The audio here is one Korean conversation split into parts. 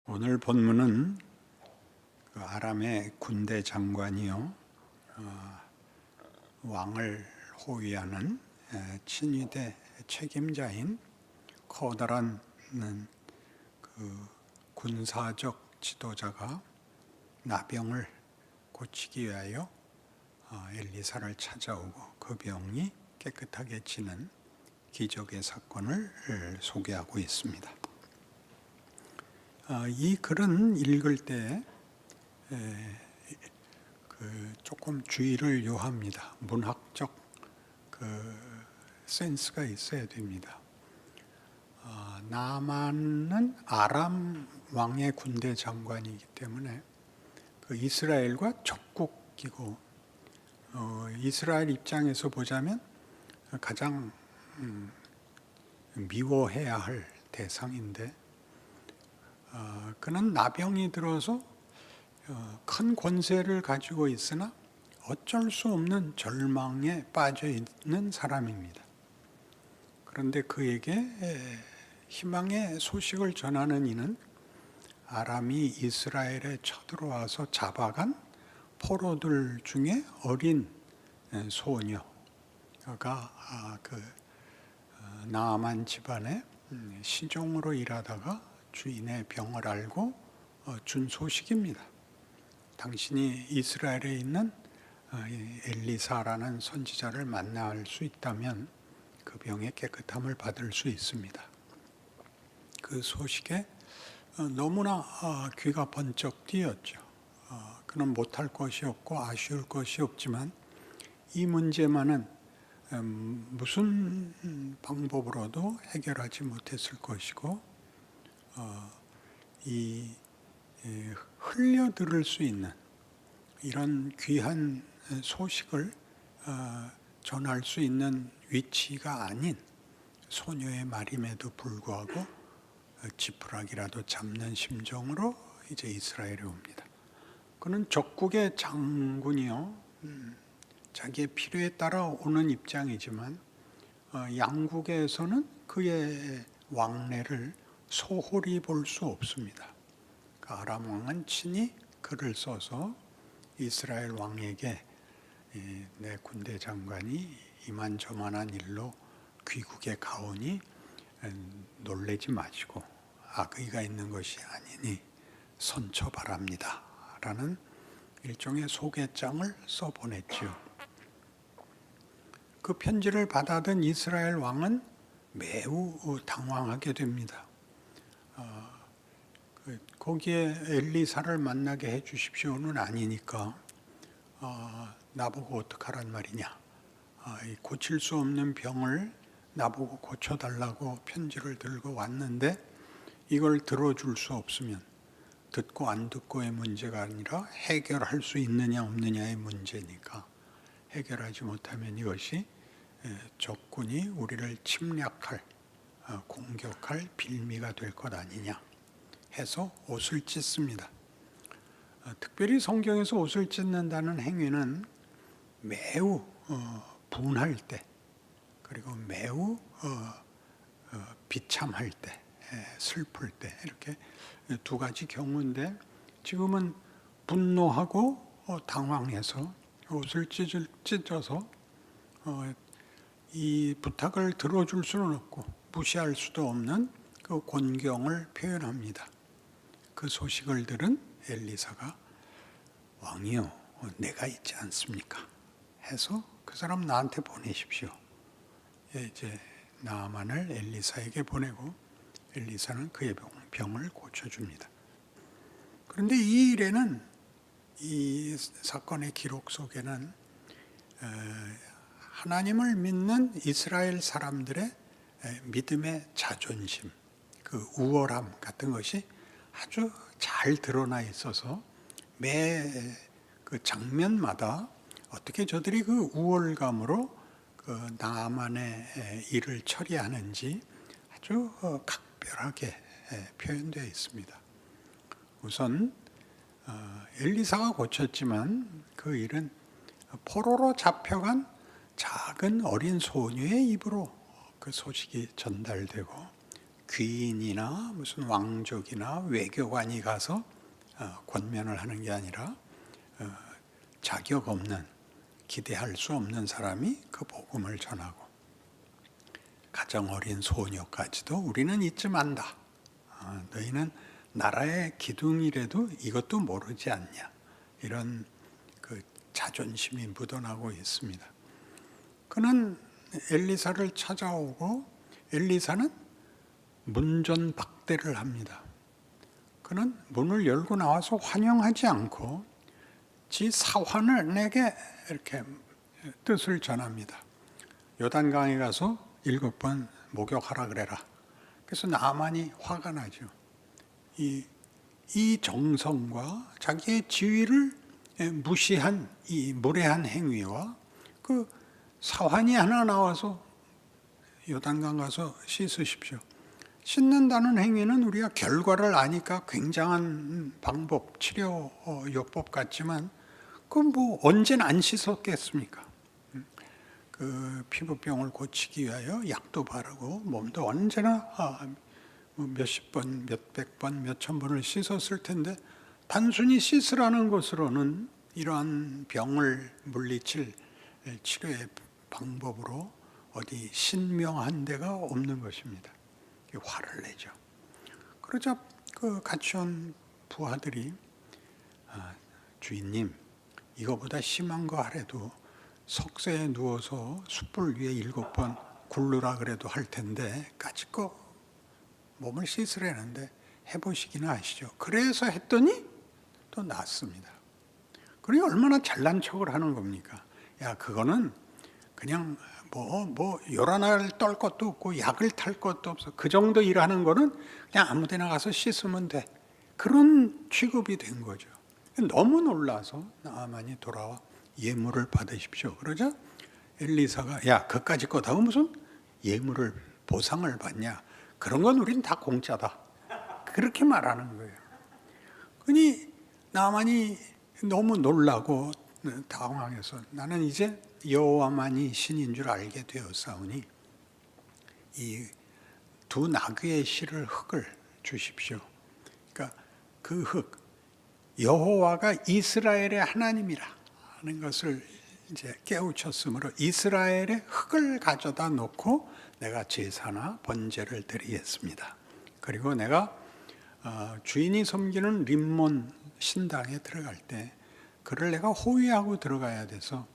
오늘 본문은 그 아람의 군대 장관이요, 왕을 호위하는 친위대 책임자인 커다란 그 군사적 지도자가 나병을 고치기 위하여 엘리사를 찾아오고 그 병이 깨끗하게 지는 기적의 사건을 소개하고 있습니다. 이 글은 읽을 때 조금 주의를 요합니다. 문학적 센스가 있어야 됩니다. 나만은 아람 왕의 군대 장관이기 때문에 그 이스라엘과 적국이고, 이스라엘 입장에서 보자면 가장 미워해야 할 대상인데, 그는 나병이 들어서 큰 권세를 가지고 있으나 어쩔 수 없는 절망에 빠져 있는 사람입니다. 그런데 그에게 희망의 소식을 전하는 이는 아람이 이스라엘에 쳐들어와서 잡아간 포로들 중에 어린 소녀가 나아만 집안에 시종으로 일하다가 주인의 병을 알고 준 소식입니다. 당신이 이스라엘에 있는 엘리사라는 선지자를 만날 수 있다면 그 병의 깨끗함을 받을 수 있습니다. 그 소식에 너무나 귀가 번쩍 뛰었죠. 그는 못할 것이 없고 아쉬울 것이 없지만 이 문제만은 무슨 방법으로도 해결하지 못했을 것이고, 흘려 들을 수 있는 이런 귀한 소식을 전할 수 있는 위치가 아닌 소녀의 말임에도 불구하고 지푸라기라도 잡는 심정으로 이제 이스라엘에 옵니다. 그는 적국의 장군이요, 자기의 필요에 따라 오는 입장이지만 양국에서는 그의 왕래를 소홀히 볼 수 없습니다. 아람 왕은 친히 글을 써서 이스라엘 왕에게 내 군대 장관이 이만저만한 일로 귀국에 가오니 놀라지 마시고 악의가 있는 것이 아니니 선처 바랍니다 라는 일종의 소개장을 써보냈죠. 그 편지를 받아든 이스라엘 왕은 매우 당황하게 됩니다. 거기에 엘리사를 만나게 해 주십시오는 아니니까 나보고 어떡하란 말이냐, 고칠 수 없는 병을 나보고 고쳐달라고 편지를 들고 왔는데 이걸 들어줄 수 없으면 듣고 안 듣고의 문제가 아니라 해결할 수 있느냐 없느냐의 문제니까, 해결하지 못하면 이것이 적군이 우리를 침략할, 공격할 빌미가 될 것 아니냐 해서 옷을 찢습니다. 특별히 성경에서 옷을 찢는다는 행위는 매우 분할 때, 그리고 매우 비참할 때, 슬플 때, 이렇게 두 가지 경우인데, 지금은 분노하고 당황해서 옷을 찢어서 이 부탁을 들어줄 수는 없고 무시할 수도 없는 그 곤경을 표현합니다. 그 소식을 들은 엘리사가 왕이요, 내가 있지 않습니까? 해서 그 사람 나한테 보내십시오. 이제 나아만을 엘리사에게 보내고 엘리사는 그의 병을 고쳐줍니다. 그런데 이 일에는, 이 사건의 기록 속에는 하나님을 믿는 이스라엘 사람들의 믿음의 자존심, 그 우월함 같은 것이 아주 잘 드러나 있어서 매 그 장면마다 어떻게 저들이 그 우월감으로 그 나아만의 일을 처리하는지 아주 각별하게 표현되어 있습니다. 우선 엘리사가 고쳤지만 그 일은 포로로 잡혀간 작은 어린 소녀의 입으로 그 소식이 전달되고 귀인이나 무슨 왕족이나 외교관이 가서 권면을 하는 게 아니라 자격 없는, 기대할 수 없는 사람이 그 복음을 전하고, 가정 어린 소녀까지도 우리는 잊지 만다. 너희는 나라의 기둥이라도 이것도 모르지 않냐. 이런 그 자존심이 묻어나고 있습니다. 그는 엘리사를 찾아오고 엘리사는 문전박대를 합니다. 그는 문을 열고 나와서 환영하지 않고 지 사환을 내게 이렇게 뜻을 전합니다. 요단강에 가서 7번 목욕하라 그래라. 그래서 나만이 화가 나죠. 이 정성과 자기의 지위를 무시한 이 무례한 행위와 그 사환이 하나 나와서 요단강 가서 씻으십시오. 씻는다는 행위는 우리가 결과를 아니까 굉장한 방법, 치료 요법 같지만 그건 뭐 언제나 안 씻었겠습니까? 그 피부병을 고치기 위하여 약도 바르고 몸도 언제나 몇십 번, 몇백 번, 몇천 번을 씻었을 텐데 단순히 씻으라는 것으로는 이러한 병을 물리칠 치료의 방법으로 어디 신명한 데가 없는 것입니다. 화를 내죠. 그러자 그 같이 온 부하들이 주인님, 이거보다 심한 거 하래도 석쇠에 누워서 숯불 위에 7번 굴르라 그래도 할 텐데 까짓거 몸을 씻으라는데 해보시기나 하시죠. 그래서 했더니 또 낫습니다. 그러니 얼마나 잘난 척을 하는 겁니까? 야, 그거는 그냥 뭐 요란할 떨 것도 없고 약을 탈 것도 없어. 그 정도 일하는 거는 그냥 아무 데나 가서 씻으면 돼. 그런 취급이 된 거죠. 너무 놀라서 나아만이 돌아와 예물을 받으십시오. 그러자 엘리사가 야, 그까짓 거다고 무슨 예물을 보상을 받냐. 그런 건 우린 다 공짜다. 그렇게 말하는 거예요. 그러니 나아만이 너무 놀라고 당황해서 나는 이제 여호와만이 신인 줄 알게 되었사오니 이 두 나귀의 실을 흙을 주십시오. 그러니까 그 흙, 여호와가 이스라엘의 하나님이라 하는 것을 이제 깨우쳤으므로 이스라엘의 흙을 가져다 놓고 내가 제사나 번제를 드리겠습니다. 그리고 내가 주인이 섬기는 림몬 신당에 들어갈 때 그를 내가 호위하고 들어가야 돼서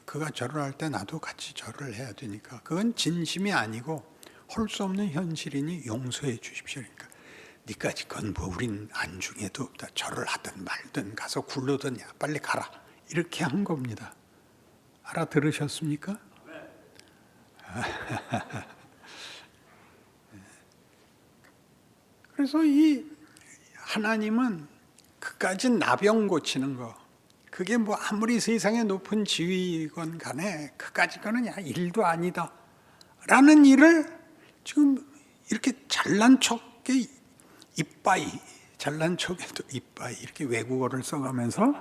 그가 절을 할 때 나도 같이 절을 해야 되니까 그건 진심이 아니고 할 수 없는 현실이니 용서해 주십시오. 그러니까 니까짓 건 뭐 우린 안중에도 없다. 절을 하든 말든 가서 굴르든 야 빨리 가라. 이렇게 한 겁니다. 알아들으셨습니까? 그래서 이 하나님은 그까지 나병 고치는 거 그게 뭐 아무리 세상에 높은 지위건 간에 그까짓 거는 야 일도 아니다 라는 일을 지금 이렇게 잘난 척에 이빠이 잘난 척에도 이빠이 이렇게 외국어를 써가면서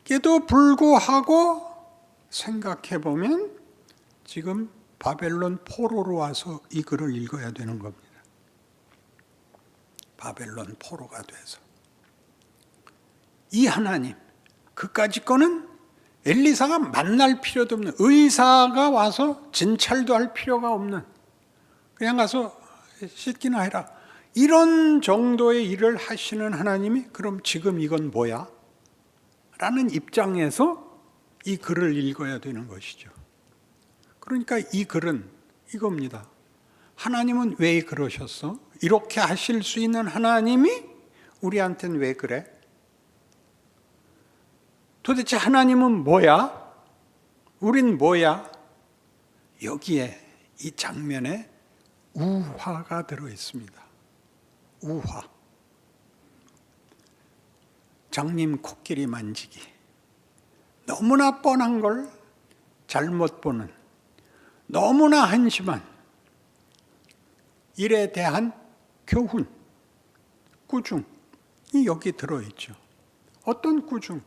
깨도 불구하고 생각해보면 지금 바벨론 포로로 와서 이 글을 읽어야 되는 겁니다. 바벨론 포로가 돼서 이 하나님 그까짓 거는 엘리사가 만날 필요도 없는 의사가 와서 진찰도 할 필요가 없는 그냥 가서 씻기나 해라 이런 정도의 일을 하시는 하나님이 그럼 지금 이건 뭐야? 라는 입장에서 이 글을 읽어야 되는 것이죠. 그러니까 이 글은 이겁니다. 하나님은 왜 그러셨어? 이렇게 하실 수 있는 하나님이 우리한테는 왜 그래? 도대체 하나님은 뭐야? 우린 뭐야? 여기에 이 장면에 우화가 들어있습니다. 우화. 장님 코끼리 만지기. 너무나 뻔한 걸 잘못 보는 너무나 한심한 일에 대한 교훈, 꾸중이 여기 들어있죠. 어떤 꾸중?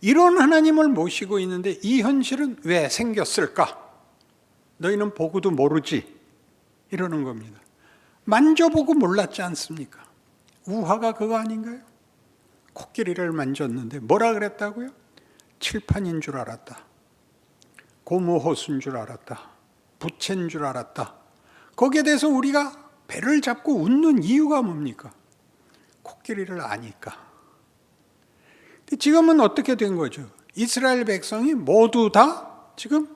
이런 하나님을 모시고 있는데 이 현실은 왜 생겼을까? 너희는 보고도 모르지? 이러는 겁니다. 만져보고 몰랐지 않습니까? 우화가 그거 아닌가요? 코끼리를 만졌는데 뭐라 그랬다고요? 칠판인 줄 알았다. 고무호수인 줄 알았다. 부채인 줄 알았다. 거기에 대해서 우리가 배를 잡고 웃는 이유가 뭡니까? 코끼리를 아니까. 지금은 어떻게 된 거죠? 이스라엘 백성이 모두 다 지금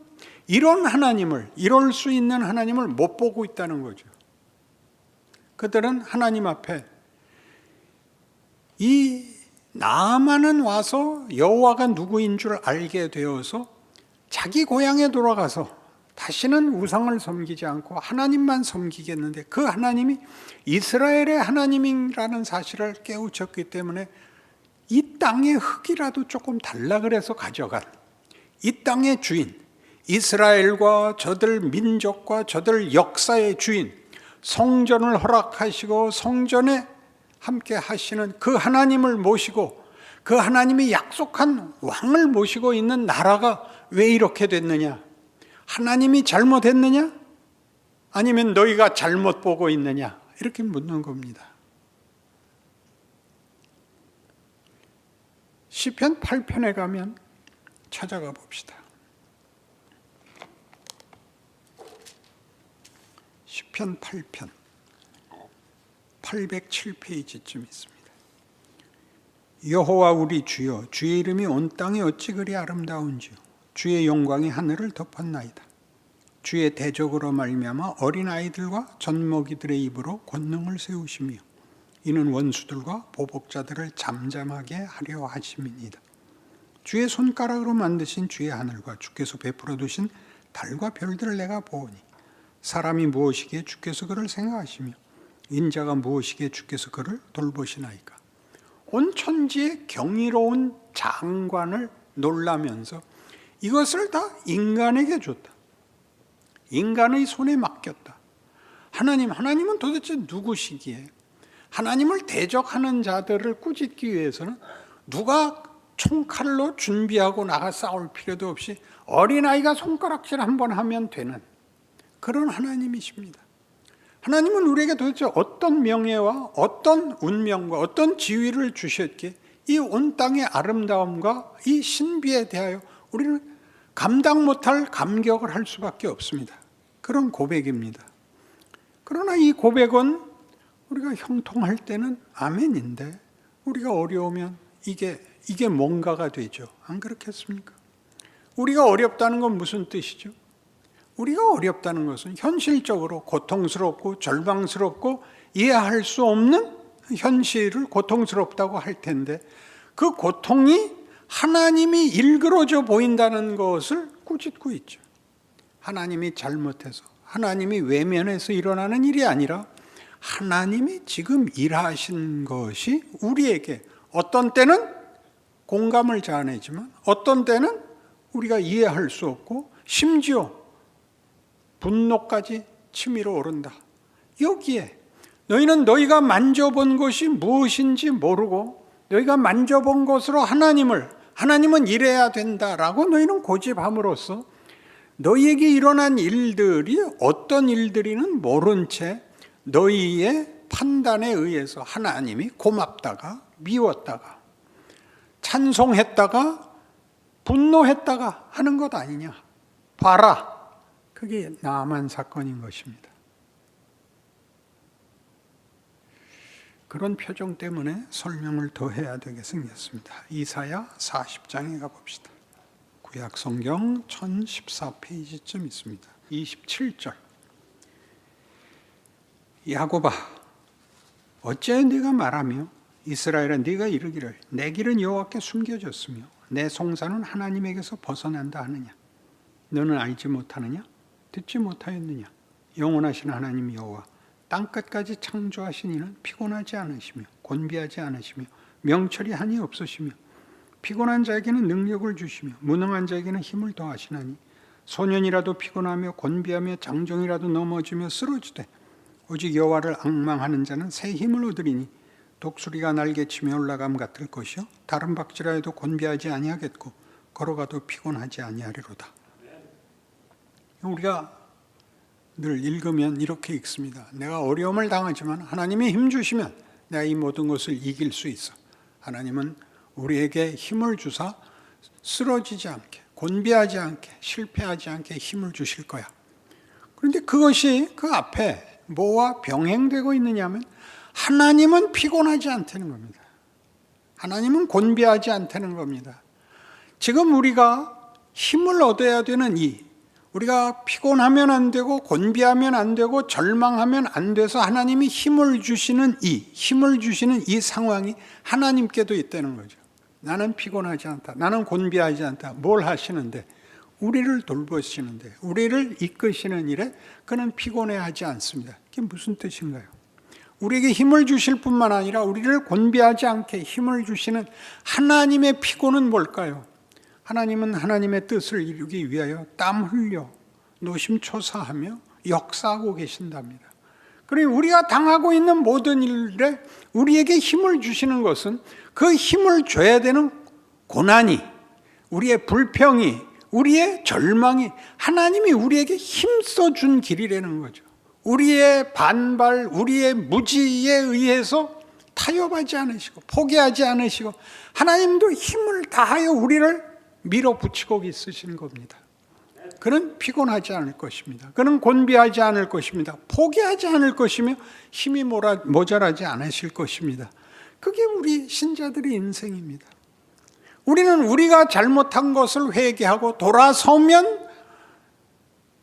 이런 하나님을, 이럴 수 있는 하나님을 못 보고 있다는 거죠. 그들은 하나님 앞에 이 나아만은 와서 여호와가 누구인 줄 알게 되어서 자기 고향에 돌아가서 다시는 우상을 섬기지 않고 하나님만 섬기겠는데, 그 하나님이 이스라엘의 하나님이라는 사실을 깨우쳤기 때문에 이 땅의 흙이라도 조금 달라 그래서 가져간 이 땅의 주인, 이스라엘과 저들 민족과 저들 역사의 주인, 성전을 허락하시고 성전에 함께 하시는 그 하나님을 모시고 그 하나님이 약속한 왕을 모시고 있는 나라가 왜 이렇게 됐느냐? 하나님이 잘못했느냐? 아니면 너희가 잘못 보고 있느냐? 이렇게 묻는 겁니다. 시편 8편에 가면 찾아가 봅시다. 시편 8편 807페이지쯤 있습니다. 여호와 우리 주여, 주의 이름이 온 땅에 어찌 그리 아름다운지요. 주의 영광이 하늘을 덮었나이다. 주의 대적으로 말미암아 어린아이들과 젖먹이들의 입으로 권능을 세우시며 이는 원수들과 보복자들을 잠잠하게 하려 하심이니이다. 주의 손가락으로 만드신 주의 하늘과 주께서 베풀어 두신 달과 별들을 내가 보오니 사람이 무엇이기에 주께서 그를 생각하시며 인자가 무엇이기에 주께서 그를 돌보시나이까. 온 천지의 경이로운 장관을 놀라면서 이것을 다 인간에게 줬다. 인간의 손에 맡겼다. 하나님은 도대체 누구시기에 하나님을 대적하는 자들을 꾸짖기 위해서는 누가 총칼로 준비하고 나가 싸울 필요도 없이 어린아이가 손가락질 한번 하면 되는 그런 하나님이십니다. 하나님은 우리에게 도대체 어떤 명예와 어떤 운명과 어떤 지위를 주셨기에 이 온 땅의 아름다움과 이 신비에 대하여 우리는 감당 못할 감격을 할 수밖에 없습니다. 그런 고백입니다. 그러나 이 고백은 우리가 형통할 때는 아멘인데 우리가 어려우면 이게 뭔가가 되죠. 안 그렇겠습니까? 우리가 어렵다는 건 무슨 뜻이죠? 우리가 어렵다는 것은 현실적으로 고통스럽고 절망스럽고 이해할 수 없는 현실을 고통스럽다고 할 텐데 그 고통이 하나님이 일그러져 보인다는 것을 꾸짖고 있죠. 하나님이 잘못해서, 하나님이 외면해서 일어나는 일이 아니라 하나님이 지금 일하신 것이 우리에게 어떤 때는 공감을 자아내지만 어떤 때는 우리가 이해할 수 없고 심지어 분노까지 치밀어 오른다. 여기에 너희는 너희가 만져본 것이 무엇인지 모르고 너희가 만져본 것으로 하나님은 이래야 된다라고 너희는 고집함으로써 너희에게 일어난 일들이 어떤 일들이는 모른 채 너희의 판단에 의해서 하나님이 고맙다가 미웠다가 찬송했다가 분노했다가 하는 것 아니냐. 봐라. 그게 나만 사건인 것입니다. 그런 표정 때문에 설명을 더 해야 되게 생겼습니다. 이사야 40장에 가봅시다. 구약 성경 1014페이지쯤 있습니다. 27절. 야곱아, 어째 네가 말하며 이스라엘아 네가 이르기를 내 길은 여호와께 숨겨졌으며 내 송사는 하나님에게서 벗어난다 하느냐. 너는 알지 못하느냐? 듣지 못하였느냐? 영원하신 하나님 여호와 땅끝까지 창조하신 이는 피곤하지 않으시며 곤비하지 않으시며 명철이 한이 없으시며 피곤한 자에게는 능력을 주시며 무능한 자에게는 힘을 더하시나니 소년이라도 피곤하며 곤비하며 장정이라도 넘어지며 쓰러지되 오직 여호와를 앙망하는 자는 새 힘을 얻으리니 독수리가 날개치며 올라감 같을 것이요 다른 박질하여도 곤비하지 아니하겠고 걸어가도 피곤하지 아니하리로다. 우리가 늘 읽으면 이렇게 읽습니다. 내가 어려움을 당하지만 하나님이 힘 주시면 내가 이 모든 것을 이길 수 있어. 하나님은 우리에게 힘을 주사 쓰러지지 않게, 곤비하지 않게, 실패하지 않게 힘을 주실 거야. 그런데 그것이 그 앞에 뭐와 병행되고 있느냐면 하나님은 피곤하지 않다는 겁니다. 하나님은 곤비하지 않다는 겁니다. 지금 우리가 힘을 얻어야 되는 우리가 피곤하면 안 되고 곤비하면 안 되고 절망하면 안 돼서 하나님이 힘을 주시는 이 상황이 하나님께도 있다는 거죠. 나는 피곤하지 않다. 나는 곤비하지 않다. 뭘 하시는데? 우리를 돌보시는데, 우리를 이끄시는 일에 그는 피곤해하지 않습니다. 이게 무슨 뜻인가요? 우리에게 힘을 주실 뿐만 아니라 우리를 곤비하지 않게 힘을 주시는 하나님의 피곤은 뭘까요? 하나님은 하나님의 뜻을 이루기 위하여 땀 흘려 노심초사하며 역사하고 계신답니다. 그러니 우리가 당하고 있는 모든 일에 우리에게 힘을 주시는 것은 그 힘을 줘야 되는 고난이, 우리의 불평이, 우리의 절망이 하나님이 우리에게 힘써 준 길이라는 거죠. 우리의 반발, 우리의 무지에 의해서 타협하지 않으시고 포기하지 않으시고 하나님도 힘을 다하여 우리를 밀어붙이고 있으신 겁니다. 그는 피곤하지 않을 것입니다. 그는 곤비하지 않을 것입니다. 포기하지 않을 것이며 힘이 모자라지 않으실 것입니다. 그게 우리 신자들의 인생입니다. 우리는 우리가 잘못한 것을 회개하고 돌아서면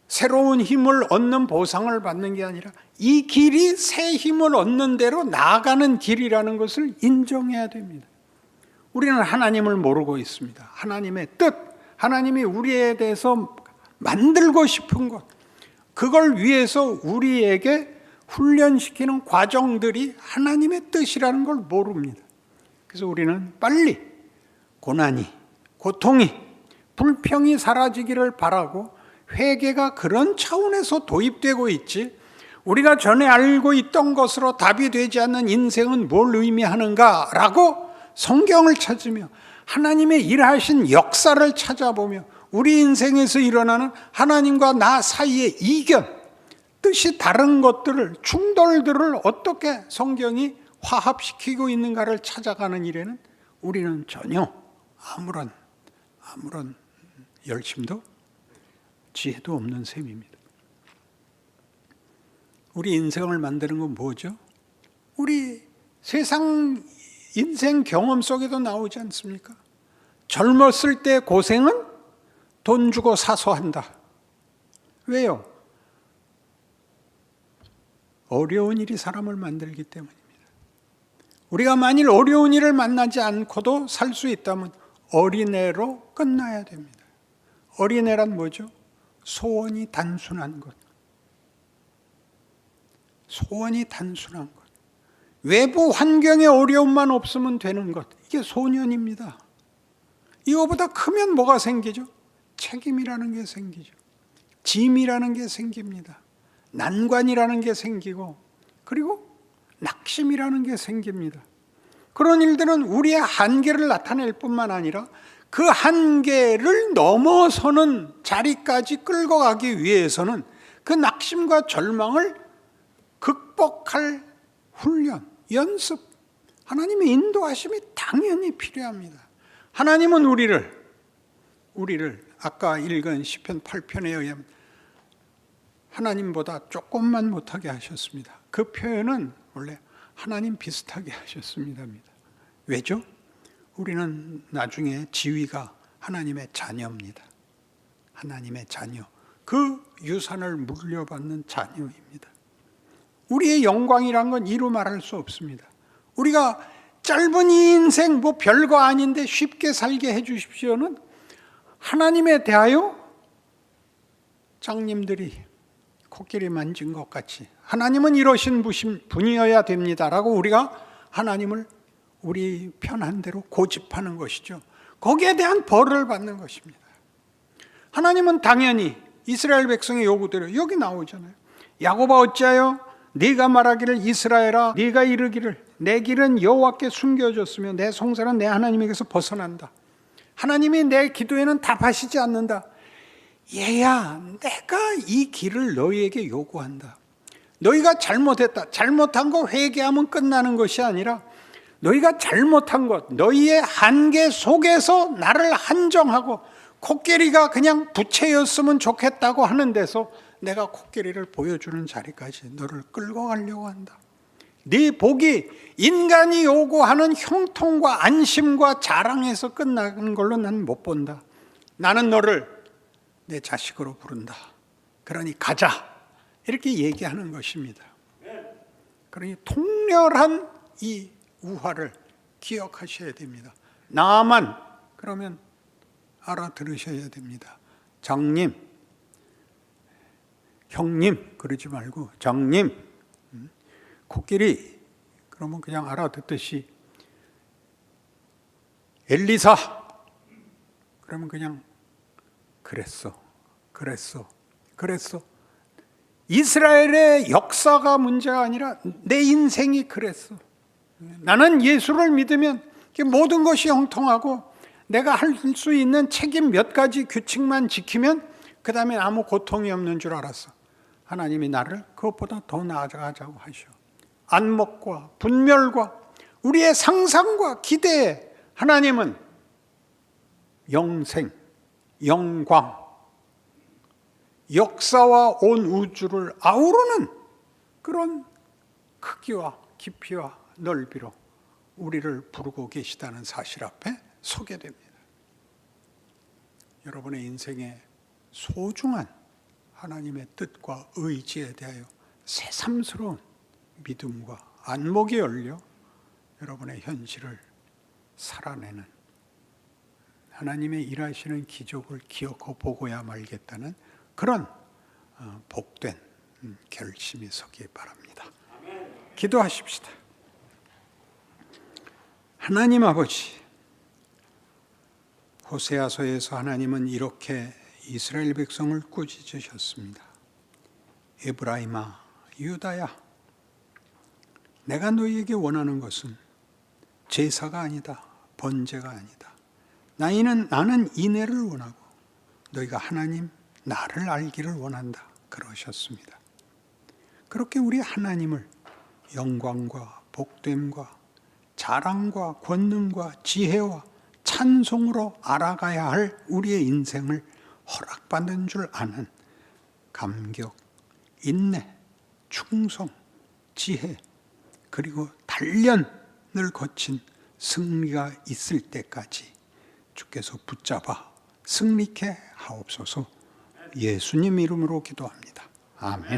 새로운 힘을 얻는 보상을 받는 게 아니라 이 길이 새 힘을 얻는 대로 나아가는 길이라는 것을 인정해야 됩니다. 우리는 하나님을 모르고 있습니다. 하나님의 뜻, 하나님이 우리에 대해서 만들고 싶은 것, 그걸 위해서 우리에게 훈련시키는 과정들이 하나님의 뜻이라는 걸 모릅니다. 그래서 우리는 빨리 고난이, 고통이, 불평이 사라지기를 바라고 회개가 그런 차원에서 도입되고 있지, 우리가 전에 알고 있던 것으로 답이 되지 않는 인생은 뭘 의미하는가라고 성경을 찾으며 하나님의 일하신 역사를 찾아보며 우리 인생에서 일어나는 하나님과 나 사이의 이견, 뜻이 다른 것들을, 충돌들을 어떻게 성경이 화합시키고 있는가를 찾아가는 일에는 우리는 전혀 아무런 열심도 지혜도 없는 셈입니다. 우리 인생을 만드는 건 뭐죠? 우리 세상 인생 경험 속에도 나오지 않습니까? 젊었을 때 고생은 돈 주고 사서 한다. 왜요? 어려운 일이 사람을 만들기 때문입니다. 우리가 만일 어려운 일을 만나지 않고도 살 수 있다면 어린애로 끝나야 됩니다. 어린애란 뭐죠? 소원이 단순한 것. 소원이 단순한 것. 외부 환경의 어려움만 없으면 되는 것. 이게 소년입니다. 이거보다 크면 뭐가 생기죠? 책임이라는 게 생기죠. 짐이라는 게 생깁니다. 난관이라는 게 생기고, 그리고 낙심이라는 게 생깁니다. 그런 일들은 우리의 한계를 나타낼 뿐만 아니라 그 한계를 넘어서는 자리까지 끌고 가기 위해서는 그 낙심과 절망을 극복할 훈련, 연습, 하나님의 인도하심이 당연히 필요합니다. 하나님은 우리를 아까 읽은 시편 8편에 의하면 하나님보다 조금만 못하게 하셨습니다. 그 표현은 원래 하나님 비슷하게 하셨습니다. 왜죠? 우리는 나중에 지위가 하나님의 자녀입니다. 하나님의 자녀. 그 유산을 물려받는 자녀입니다. 우리의 영광이란 건 이루 말할 수 없습니다. 우리가 짧은 이 인생 뭐 별거 아닌데 쉽게 살게 해 주십시오는 하나님에 대하여 장님들이 코끼리 만진 것 같이 하나님은 이러신 분이어야 됩니다라고 우리가 하나님을 우리 편한 대로 고집하는 것이죠. 거기에 대한 벌을 받는 것입니다. 하나님은 당연히 이스라엘 백성의 요구대로 여기 나오잖아요. 야곱아 어찌하여 네가 말하기를 이스라엘아 네가 이르기를 내 길은 여호와께 숨겨졌으며 내 송사는 내 하나님에게서 벗어난다. 하나님이 내 기도에는 답하시지 않는다. 얘야, 내가 이 길을 너희에게 요구한다. 너희가 잘못했다. 잘못한 거 회개하면 끝나는 것이 아니라 너희가 잘못한 것, 너희의 한계 속에서 나를 한정하고 코끼리가 그냥 부채였으면 좋겠다고 하는 데서 내가 코끼리를 보여주는 자리까지 너를 끌고 가려고 한다. 네 복이 인간이 요구하는 형통과 안심과 자랑에서 끝나는 걸로 난 못 본다. 나는 너를 내 자식으로 부른다. 그러니 가자. 이렇게 얘기하는 것입니다. 그러니 통렬한 이 우화를 기억하셔야 됩니다. 나만 그러면 알아들으셔야 됩니다. 장님, 형님 그러지 말고 장님, 코끼리 그러면 그냥 알아듣듯이 엘리사 그러면 그냥 그랬어. 이스라엘의 역사가 문제가 아니라 내 인생이 그랬어. 나는 예수를 믿으면 모든 것이 형통하고 내가 할 수 있는 책임 몇 가지 규칙만 지키면 그 다음에 아무 고통이 없는 줄 알았어. 하나님이 나를 그것보다 더 나아가자고 하셔. 안목과 분별과 우리의 상상과 기대에 하나님은 영생, 영광, 역사와 온 우주를 아우르는 그런 크기와 깊이와 넓이로 우리를 부르고 계시다는 사실 앞에 서게 됩니다. 여러분의 인생에 소중한 하나님의 뜻과 의지에 대하여 새삼스러운 믿음과 안목이 열려 여러분의 현실을 살아내는 하나님의 일하시는 기적을 기억하고 보고야 말겠다는 그런 복된 결심이 서기 바랍니다. 기도하십시다. 하나님 아버지, 호세아서에서 하나님은 이렇게 이스라엘 백성을 꾸짖으셨습니다. 에브라임아, 유다야, 내가 너희에게 원하는 것은 제사가 아니다, 번제가 아니다. 나는 인애를 원하고 너희가 하나님 나를 알기를 원한다 그러셨습니다. 그렇게 우리 하나님을 영광과 복됨과 자랑과 권능과 지혜와 찬송으로 알아가야 할 우리의 인생을 허락받는 줄 아는 감격, 인내, 충성, 지혜 그리고 단련을 거친 승리가 있을 때까지 주께서 붙잡아 승리케 하옵소서. 예수님 이름으로 기도합니다. 아멘.